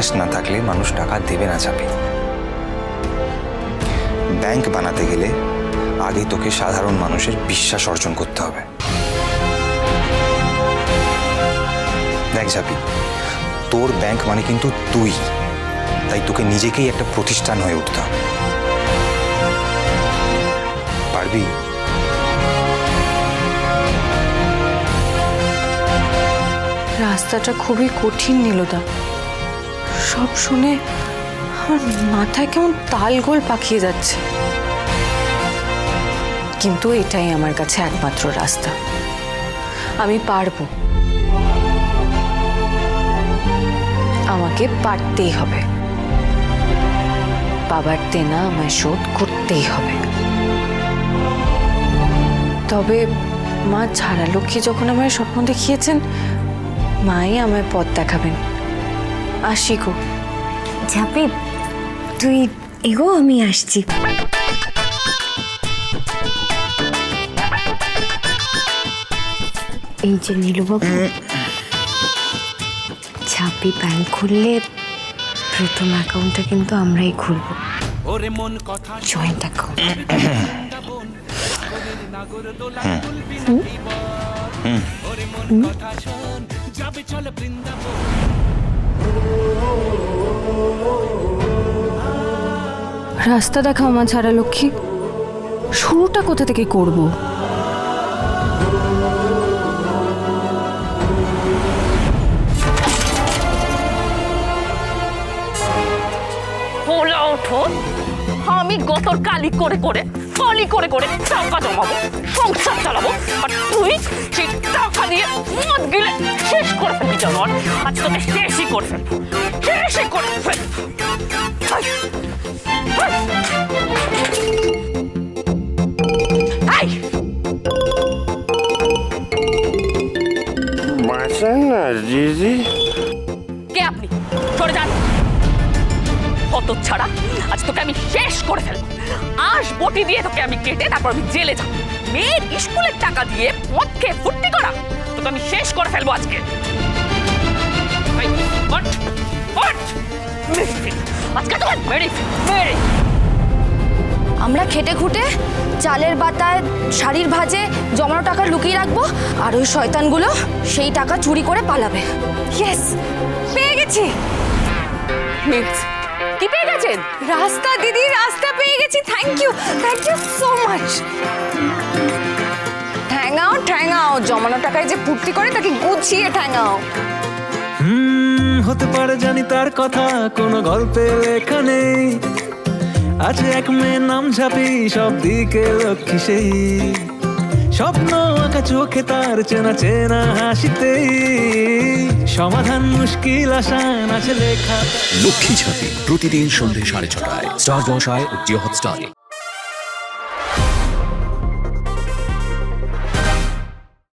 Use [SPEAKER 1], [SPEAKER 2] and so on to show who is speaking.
[SPEAKER 1] বিশ্বাস না থাকলে মানুষ টাকা দেবে না চাপি। ব্যাংক বানাতে গেলে আগে তোকে সাধারণ মানুষের বিশ্বাস অর্জন করতে হবে। দেখ ঝাপি, তোর ব্যাংক মানে কিন্তু তুই, তাই তোকে নিজেকেই একটা প্রতিষ্ঠান হয়ে উঠতে হবে। পারবি?
[SPEAKER 2] রাস্তাটা খুবই কঠিন নীলদা। সব শুনে আমার মাথায় কেমন তালগোল পাকিয়ে যাচ্ছে, কিন্তু এটাই আমার কাছে একমাত্র রাস্তা। আমি পারবো, আমাকে পারতেই হবে। বাবার দেনা আমায় শোধ করতেই হবে। তবে মা ছাড়া লক্ষ্মী যখন আমায় স্বপ্ন দেখিয়েছেন, মাই আমায় পথ দেখাবেন। আসি গো।
[SPEAKER 3] ঝাপি, তুই এগো, আমি আসছি। এই যে নীলুবাবু, ঝাপি ব্যাংক খুললে প্রথম অ্যাকাউন্টটা কিন্তু আমরাই খুলব, জয়েন্ট অ্যাকাউন্ট।
[SPEAKER 2] রাস্তা দেখাও মা ছাড়া লক্ষ্মী, শুরুটা কোথা থেকে করব?
[SPEAKER 4] বলে ওঠো, আমি গতর কালি করে করে কলি করে করে টাকা জমাবো, সংসার চালাবো, আর তুই সেই টাকা দিয়ে মদ গিলে শেষ করে ফেলবি। জানোয়ার, আজ তোকে শেষই করে ফেলবো, শেষই করে ফেলবো।
[SPEAKER 5] বাঁচান না দিদি।
[SPEAKER 4] কে আপনি? সরে যান। কত ছাড়া, আজ তোকে আমি শেষ করে ফেলবো। আঁশ বটি দিয়ে তোকে আমি কেটে তারপর আমি জেলে যাবো। মেয়ের স্কুলের টাকা দিয়ে মদ খেয়ে ফুর্তি করা, তোকে আমি শেষ করে ফেলবো আজকে। আজকে তোকে মেরে মেরে।
[SPEAKER 3] আমরা খেটে খুঁটে চালের বাতায় শাড়ির ভাজে জমানো টাকা লুকিয়ে রাখবো, আর ওই শয়তানগুলো সেই টাকা চুরি করে পালাবে। ইয়েস, পেয়ে গেছি।
[SPEAKER 4] কি পেয়ে গেছেন?
[SPEAKER 3] রাস্তা দিদি, রাস্তা পেয়ে গেছি। Thank you so much. ঠ্যাঙাও ঠ্যাঙাও, জমানো টাকায় যে ফুর্তি করে তাকে গুছিয়ে ঠ্যাঙাও।
[SPEAKER 6] হতে পারে জানি তার কথা কোনো গল্পে লেখা নেই, আছে এক মেয়ের নাম ঝাপি, সব দিকে লক্ষ্মী সেই। স্বপ্ন আঁকা চোখে তার চেনা চেনা হাসিতেই, সমাধান মুশকিল আসান আছে লেখা।
[SPEAKER 7] লক্ষ্মী ঝাঁপি প্রতিদিন সন্ধ্যে 6:30টায় স্টার জলসায় ও জিও হটস্টারে।